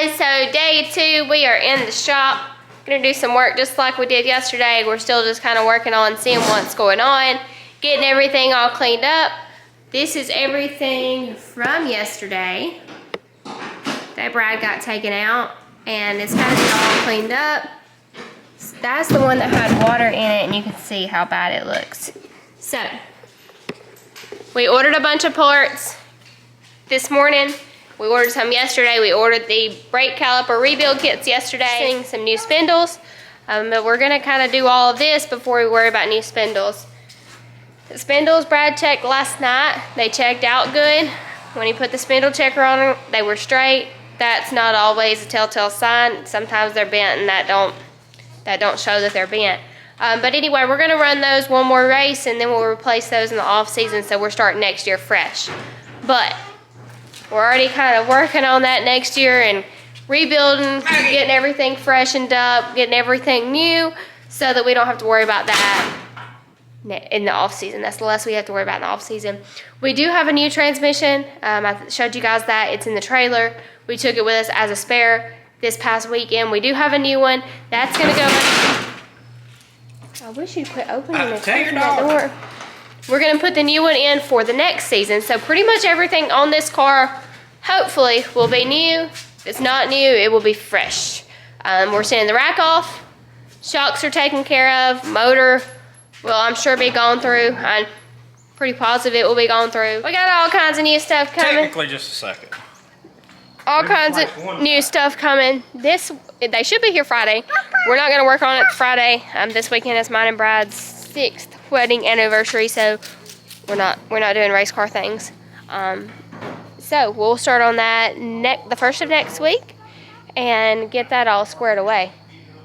guys, so day 2, we are in the shop. Gonna do some work just like we did yesterday. We're still just kind of working on seeing what's going on, getting everything all cleaned up. This is everything from yesterday that Brad got taken out, and it's kind of all cleaned up. So that's the one that had water in it, and you can see how bad it looks. So we ordered a bunch of parts this morning. We ordered some yesterday. We ordered the brake caliper rebuild kits yesterday, some new spindles. But we're gonna kind of do all of this before we worry about new spindles. The spindles Brad checked last night. They checked out good. When he put the spindle checker on them, they were straight. That's not always a telltale sign. Sometimes they're bent, and that don't show that they're bent. But anyway, we're gonna run those one more race, and then we'll replace those in the off season. So we're starting next year fresh. But we're already kind of working on that next year and rebuilding, getting everything freshened up, getting everything new so that we don't have to worry about that in the off season. That's the less we have to worry about in the off season. We do have a new transmission. I showed you guys that. It's in the trailer. We took it with us as a spare this past weekend. We do have a new one. That's going to go in. I wish you'd quit opening and closing that door. We're going to put the new one in for the next season. So pretty much everything on this car, hopefully, will be new. If it's not new, it will be fresh. We're sending the rack off. Shocks are taken care of. Motor will, I'm sure, be gone through. I'm pretty positive it will be gone through. We got all kinds of new stuff coming. Technically, just a second. All kinds of new stuff coming. They should be here Friday. We're not going to work on it Friday. This weekend is mine and Brad's 6th wedding anniversary, so we're not doing race car things. So we'll start on that the first of next week and get that all squared away.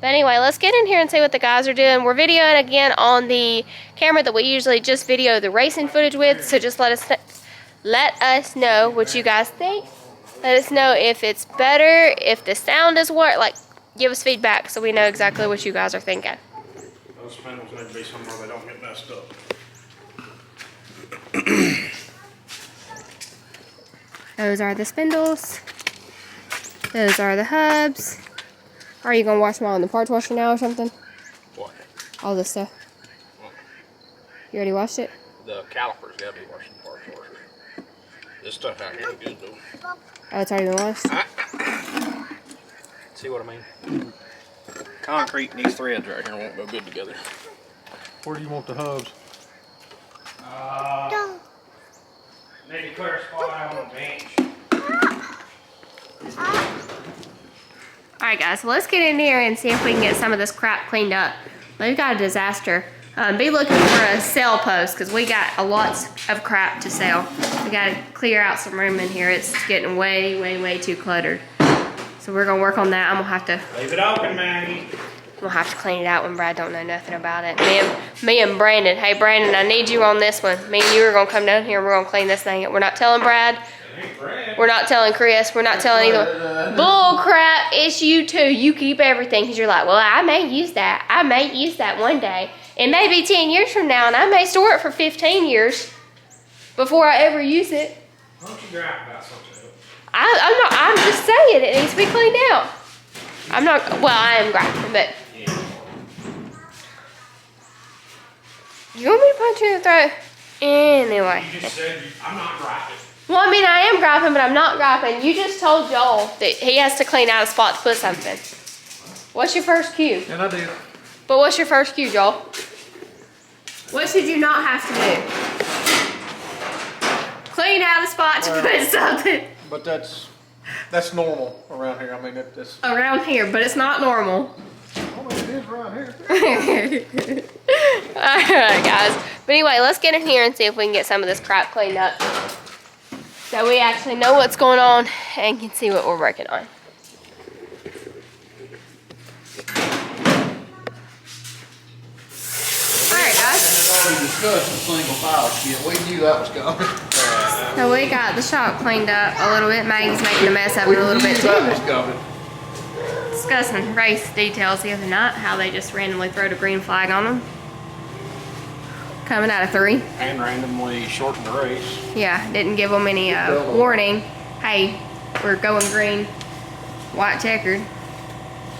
But anyway, let's get in here and see what the guys are doing. We're videoing again on the camera that we usually just video the racing footage with, so just let us know what you guys think. Let us know if it's better, if the sound is give us feedback so we know exactly what you guys are thinking. Those spindles need to be somewhere they don't get messed up. Those are the spindles. Those are the hubs. Are you going to wash them all in the parts washer now or something? What? All this stuff. What? You already washed it? The calipers got to be washed in the parts washer. This stuff out here is good though. Oh, it's already been washed? See what I mean? Concrete and these threads right here won't go good together. Where do you want the hubs? Maybe clear a spot out on the bench. Alright guys, so let's get in here and see if we can get some of this crap cleaned up. We've got a disaster. Be looking for a sell post because we got a lot of crap to sell. We got to clear out some room in here. It's getting way, way, way too cluttered. So we're going to work on that. I'm going to have to... Leave it open, Maggie. We'll have to clean it out when Brad don't know nothing about it. Me and Brandon. Hey, Brandon, I need you on this one. Me and you are going to come down here and we're going to clean this thing up. We're not telling Brad. We're not telling Chris. We're not telling either. Bull crap. It's you two. You keep everything because you're like, well, I may use that. I may use that one day. It may be 10 years from now, and I may store it for 15 years before I ever use it. Why don't you gripe about something? I'm just saying it needs to be cleaned out. I'm not, well, I am griping, but. Yeah. You want me to punch you in the throat? Anyway. You just said I'm not griping. Well, I mean, I am griping, but I'm not griping. You just told Joel that he has to clean out a spot to put something. What's your first cue? And I did. But what's your first cue, Joel? What should you not have to do? Clean out a spot to put something. But that's normal around here. I mean, that's Around here, but it's not normal. I mean, it is around here. Alright, guys. But anyway, let's get in here and see if we can get some of this crap cleaned up. So we actually know what's going on and can see what we're working on. Alright, guys. We discussed the single file skid. We knew that was coming. So we got the shop cleaned up a little bit. Maggie's making a mess of it a little bit too. That was coming. Discussing race details the other night, how they just randomly throw the green flag on them. Coming out of 3. And randomly shortened the race. Yeah, didn't give them any warning. Hey, we're going green. white checkered.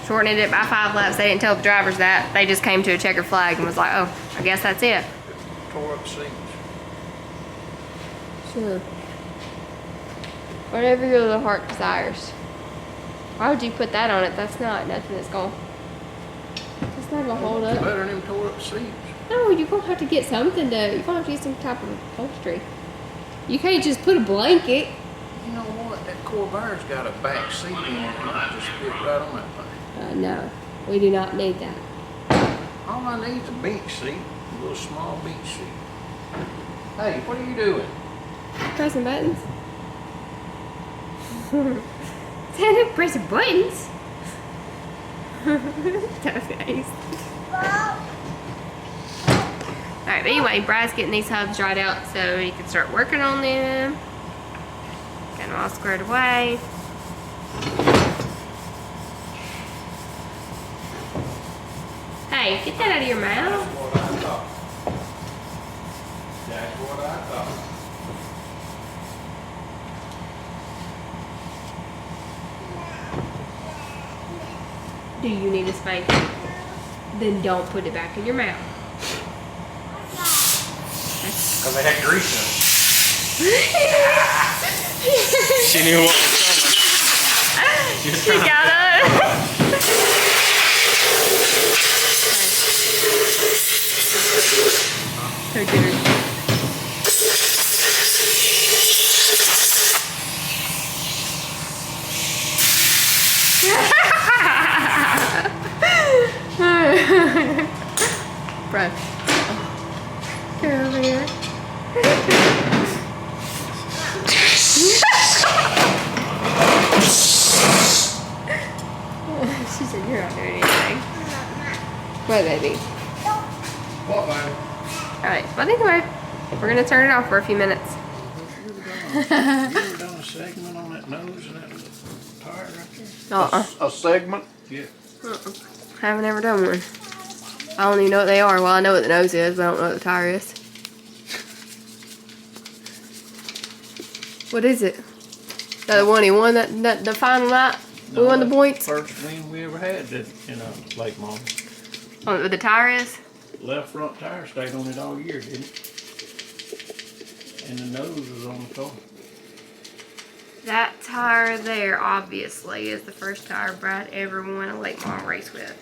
Shortened it by 5 laps. They didn't tell the drivers that. They just came to a checkered flag and was like, oh, I guess that's it. Tore up seams. Sure. Whatever your little heart desires. Why would you put that on it? That's not nothing that's going It's not gonna hold up. Better than them tore up seams. No, you're gonna have to get something to. You're gonna have to get some type of upholstery. You can't just put a blanket. You know what? That Corvair's got a back seat in it. It might just fit right on that thing. No, we do not need that. All I need is a bench seat. A little small bench seat. Hey, what are you doing? Pressing buttons. Stand up, pressing buttons. Tough face. Alright, but anyway, Brad's getting these hubs dried out so he can start working on them. Got them all squared away. Hey, get that out of your mouth. That's what I thought. That's what I thought. Do you need a spanking? Then don't put it back in your mouth. Because they had grease in them. She knew what was coming. She got it. Go get her. Bro. Get over here. She said you're not doing anything. What, baby? What, baby? Alright, but anyway, we're gonna turn it off for a few minutes. You ever done a segment on that nose and that little tire right there? A segment? Yeah. Haven't ever done one. I don't even know what they are. Well, I know what the nose is, but I don't know what the tire is. What is it? The one he won that the final night? We won the points? First win we ever had that in a Lake Mom. Oh, what the tire is? Left front tire stayed on it all year, didn't it? And the nose was on the car. That tire there, obviously, is the first tire Brad ever won a Lake Mom race with.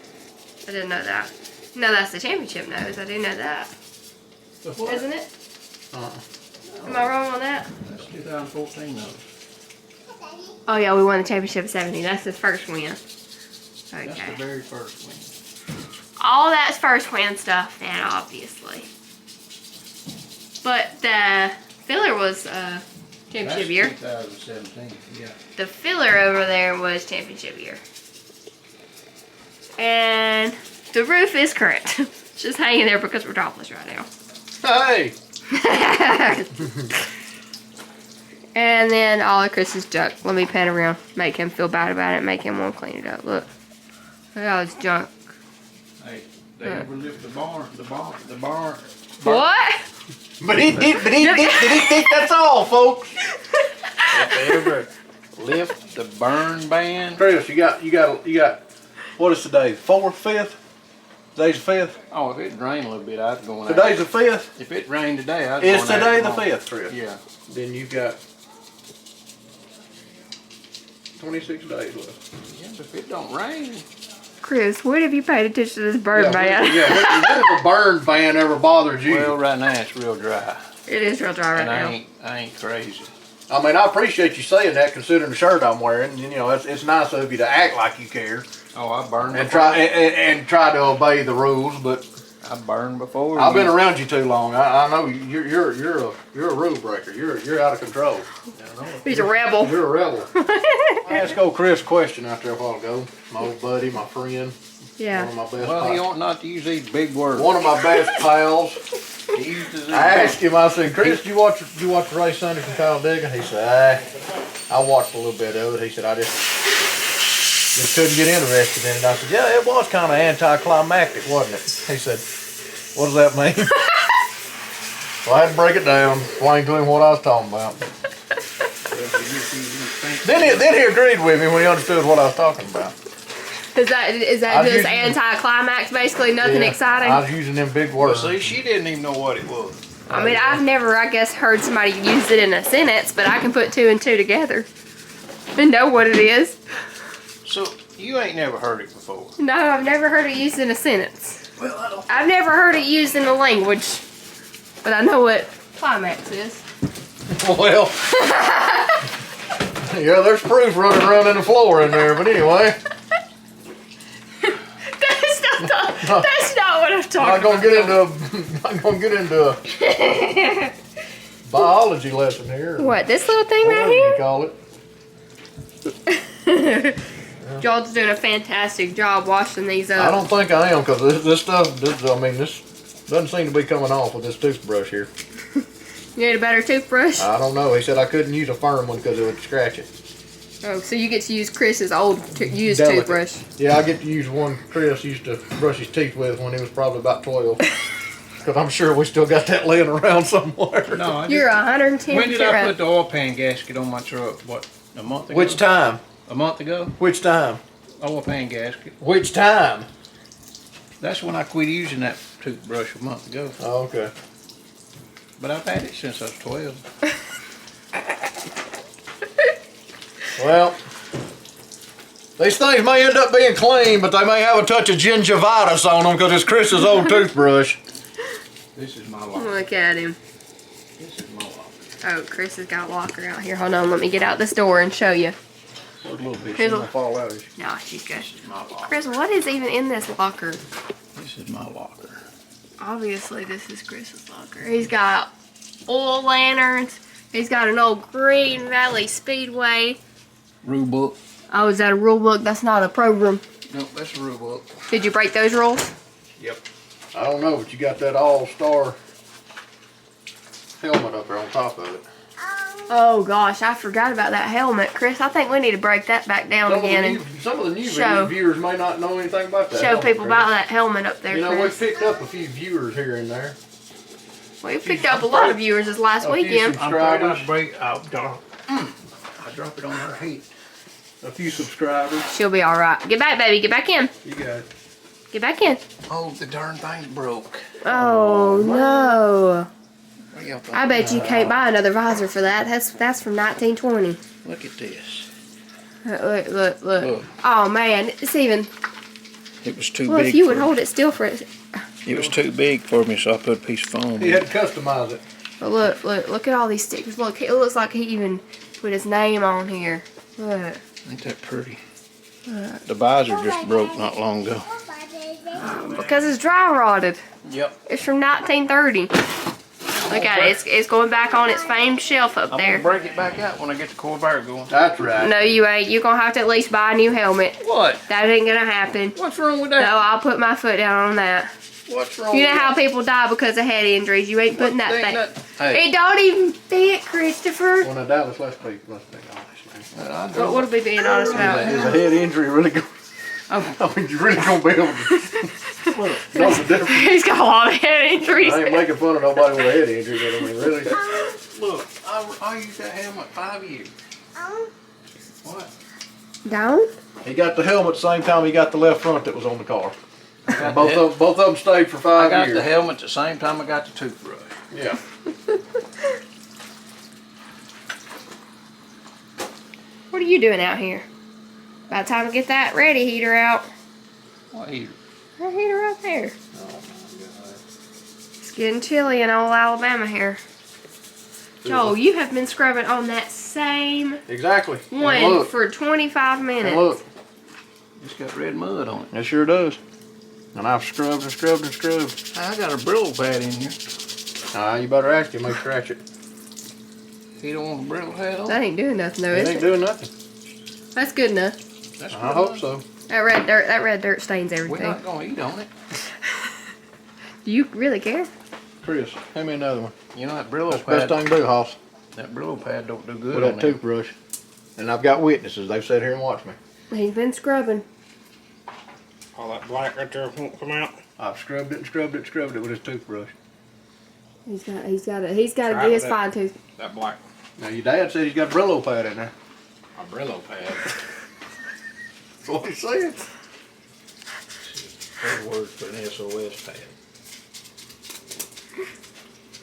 I didn't know that. No, that's the championship nose. I do know that. The what? Isn't it? Am I wrong on that? That's 2014 nose. Oh, yeah, we won the championship of 70. That's his first win. That's the Okay. very first win. All that's first win stuff, then, obviously. But the filler was championship That's year. 2017, yeah. The filler over there was championship year. And the roof is current. Just hanging there because we're topless right now. Hey! And then all of Chris's junk. Let me pan around. Make him feel bad about it. Make him want to clean it up. Look. Look at all his junk. Hey, they ever lift the barn. What? But he think that's all, folks. If they ever lift the burn ban. Chris, you got, what is today? 4th, 5th? Today's the 5th? Oh, if it rained a little bit, I'd go in. Today's the 5th? If it rained today, I'd Is go in today there the 5th, Chris? Yeah. Then you've got 26 days left. Yeah, but if it don't rain. Chris, what have you paid attention to this bird ban? What if a burn ban ever bothers you? Well, right now it's real dry. It is real dry right And now. I ain't crazy. I mean, I appreciate you saying that considering the shirt I'm wearing. You know, it's nice of you to act like you care. Oh, I burned And before. try to obey the rules, but I burned before. I've been around you too long. I know you're a rule breaker. You're out of control. He's a rebel. You're a rebel. I asked old Chris a question out there a while ago. My old buddy, my friend. Yeah. One of my best Well, he pals. ought not to use these big words. One of my best pals. He uses I asked him, I said, Chris, you watch the race Sunday from Talladega? He said, I watched a little bit of it. He said, I just couldn't get interested in it. I said, yeah, it was kind of anticlimactic, wasn't it? He said, what does that mean? Well, I had to break it down, explain to him what I was talking about. Then he agreed with me when he understood what I was talking about. Is that just anti-climax, basically? Nothing exciting? I was using them big words. See, she didn't even know what it was. I mean, I've never, I guess, heard somebody use it in a sentence, but I can put two and two together and know what it is. So, you ain't never heard it before? No, I've never heard it used in a sentence. Well, I don't. I've never heard it used in a language, but I know what climax is. Well, yeah, there's proof running around in the floor in there, but anyway. That's not what I'm talking about. I'm gonna get into a biology lesson here. What, this little thing right Whatever you here? call it. Y'all's doing a fantastic job washing these up. I don't think I am, because this doesn't seem to be coming off with this toothbrush here. You need a better toothbrush? I don't know. He said I couldn't use a firm one because it would scratch it. Oh, so you get to use Chris's old used Delicate. toothbrush. Yeah, I get to use one Chris used to brush his teeth with when he was probably about 12. Because I'm sure we still got that laying around somewhere. No, I You're 110%. When did I put the oil pan gasket on my truck? What, a month ago? Which time? A month ago? Which time? Oil pan gasket. Which time? That's when I quit using that toothbrush a month ago. Oh, okay. But I've had it since I was 12. Well, these things may end up being clean, but they may have a touch of gingivitis on them because it's Chris's old toothbrush. This is my locker. Look at him. This is my locker. Oh, Chris has got a locker out here. Hold on, let me get out this door and show you. A little bit. Here's She's a- gonna fall out. No, she's good. This is my locker. Chris, what is even in this locker? This is my locker. Obviously, this is Chris's locker. He's got oil lanterns. He's got an old Green Valley Speedway. Rule book. Oh, is that a rule book? That's not a program. No, that's a rule book. Did you break those rules? Yep. I don't know, but you got that all-star helmet up there on top of it. Oh gosh, I forgot about that helmet, Chris. I think we need to break that back down again and Some of the new show- viewers may not know anything about that. show helmet, people Chris. about that helmet up there, You know, we Chris. picked up a few viewers here and there. We picked up a lot of viewers this last A few weekend. subscribers. I drop it on her head. A few subscribers. She'll be all right. Get back, baby. Get back in. You got it. Get back in. Oh, the darn thing's broke. Oh no! What do y'all think? I bet you can't buy another visor for that. That's from 1920. Look at this. Look. Look. Oh man, it's even. It was too Well, big. if you would for hold it still for it. It was too big for me, so I put a piece of foam. He in. had to customize it. But look at all these stickers. Look, it looks like he even put his name on here. Look. Ain't that pretty? The visor just broke not long ago. Because it's dry rotted. Yep. It's from 1930. Look at it. It's going back on its famed shelf up I'm there. gonna break it back out when I get the Corvair going. That's right. No, you ain't. You're going to have to at least buy a new helmet. What? That ain't going to happen. What's wrong with No, that? I'll put my foot down on that. What's wrong You know with how that? people die because of head injuries. You ain't putting that Ain't thing. Hey, It don't even fit, Christopher. When I Dallas, let's be honest, man. What are we being honest about? Is a head injury really going? Oh. I mean, you really gonna be able to know the difference. He's got a lot of head injuries. I ain't making fun of nobody with a head injury, but I mean, really. look, I used that helmet 5 years. What? Down? He got the helmet the same time he got the left front that was on the car. got Both of them stayed for 5 I got years. the helmet the same time I got the toothbrush. Yeah. What are you doing out here? About time to get that ready heater out. What heater? That heater right there. Oh my God. It's getting chilly in old Alabama here. Joel, you have been scrubbing on that same Exactly. And one look, for 25 minutes. and look, It's got red mud on it. it sure does. And I've scrubbed and scrubbed and scrubbed. I got a Brillo pad in here. You better ask him, make scratch it. He don't want a Brillo pad on? That ain't doing nothing though, It is ain't it? doing nothing. That's good enough. That's I hope so. That red dirt stains We're everything. not gonna eat on it. Do you really care? Chris, hand me another one. You know that Brillo That's the best pad. thing to do, Hoss, That Brillo pad don't do good with on that there. toothbrush. And I've got witnesses. They've sat here and watched me. He's been scrubbing. All that black right there won't come out. I've scrubbed it and scrubbed it and scrubbed it with his toothbrush. He's got to get his Try fine tooth. That black. Now your dad said he's got a Brillo pad in there. A Brillo pad. That's what he said. Other words for an SOS pad.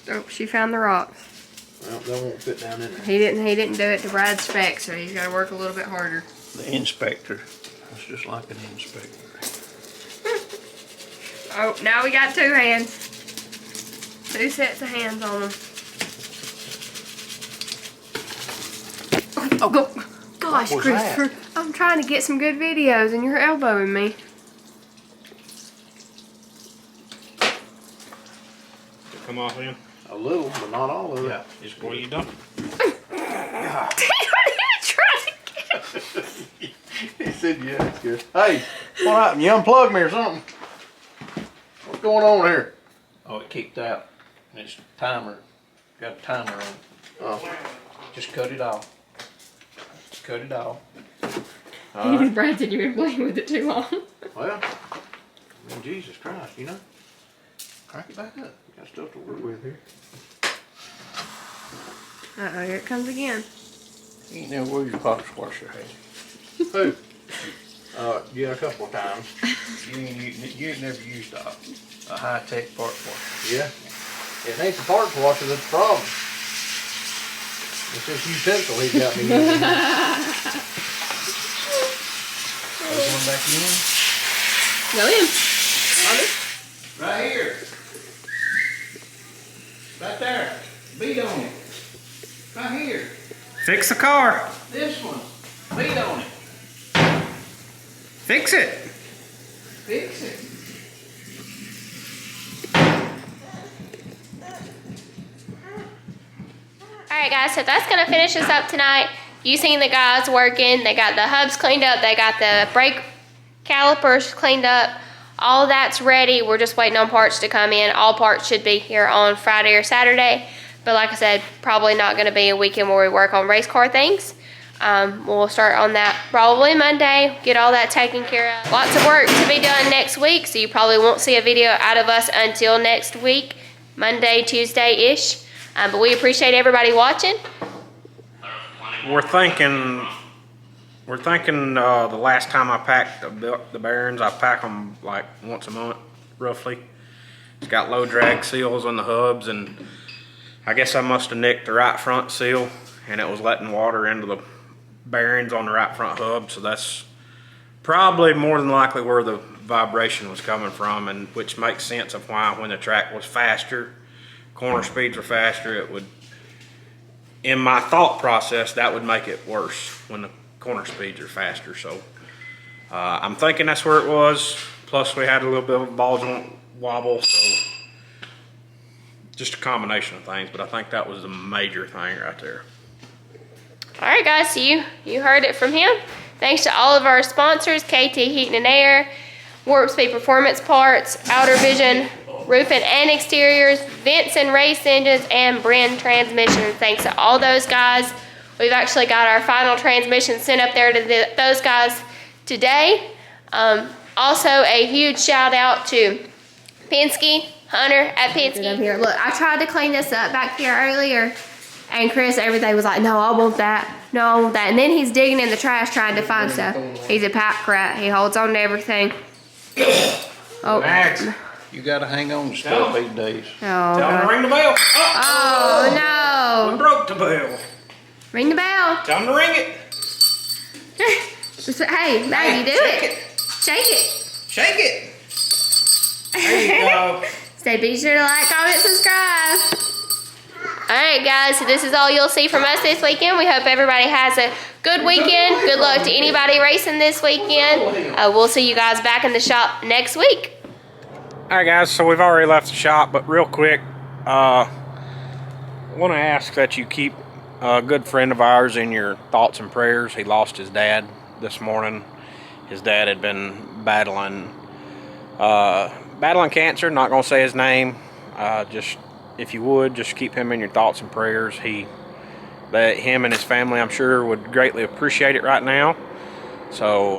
Oh, she found the rocks. Well, that won't fit down in there. He didn't do it to Brad's spec, so he's got to work a little bit harder. The inspector. That's just like an inspector. Oh, now we got 2 hands. 2 sets of hands on them. Oh, go. Gosh, What was Christopher. I'm trying to get some good videos and you're elbowing me. Did it come off in? A little, but not all of it. Yeah, it's What are you done? He said, yeah, that's good. Hey, what happened? You unplugged me or something? What's going on here? Oh, it kicked out. It's timer. Got a timer on it. Oh, Just cut it off. Just cut it off. Even Brad said you've been playing with it too long. well, I mean, Jesus Christ, you know? Crank it back up. We got stuff to work with here. Uh-oh, here it comes again. You ain't never used a power washer, have you? Who? Yeah, a couple of times. You ain't never used a high-tech part washer. Yeah. It ain't the parts washer that's the problem. It's this utensil he got me using. Going back in? Go in. Right here. Right there. Beat on it. Right here. Fix the car. This one. Beat on it. Fix it. Fix it. Alright guys, so that's going to finish us up tonight. You seen the guys working. They got the hubs cleaned up. They got the brake calipers cleaned up. All that's ready. We're just waiting on parts to come in. All parts should be here on Friday or Saturday. But like I said, probably not going to be a weekend where we work on race car things. We'll start on that probably Monday, get all that taken care of. Lots of work to be done next week, so you probably won't see a video out of us until next week, Monday, Tuesday-ish. But we appreciate everybody watching. We're thinking the last time I packed the bearings, I pack them like once a month, roughly. It's got low drag seals on the hubs, and I guess I must have nicked the right front seal, and it was letting water into the bearings on the right front hub, so that's probably more than likely where the vibration was coming from, and which makes sense of why when the track was faster, corner speeds were faster, it would, in my thought process, that would make it worse when the corner speeds are faster. So I'm thinking that's where it was, plus we had a little bit of a ball joint wobble, so just a combination of things, but I think that was the major thing right there. All right, guys, so you heard it from him. Thanks to all of our sponsors, KT Heating and Air, Warp Speed Performance Parts, Outer Vision Roofing and Exteriors, Vinson Race Engines, and Bren Transmissions. Thanks to all those guys. We've actually got our final transmission sent up there to those guys today. Also, a huge shout out to Penske, Hunter at Penske. Here, look, I tried to clean this up back here earlier. And Chris, everything was like, no, I want that. No, I want that. And then he's digging in the trash trying to find stuff. He's a pack rat. He holds on to everything. Oh. Max, You gotta hang on to stuff these days. Oh, tell him to God. ring the bell. Oh, We no. broke the bell. Ring the bell. Tell him to ring it. Hey, Maggie, do shake it. Shake it. Shake it. There you go. Stay be sure to like, comment, subscribe. Alright guys, so this is all you'll see from us this weekend. We hope everybody has a good weekend. Good luck to anybody racing this weekend. We'll see you guys back in the shop next week. Alright guys, so we've already left the shop, but real quick, I want to ask that you keep a good friend of ours in your thoughts and prayers. He lost his dad this morning. His dad had been battling cancer. Not going to say his name. Just if you would, just keep him in your thoughts and prayers. Him and his family, I'm sure, would greatly appreciate it right now. So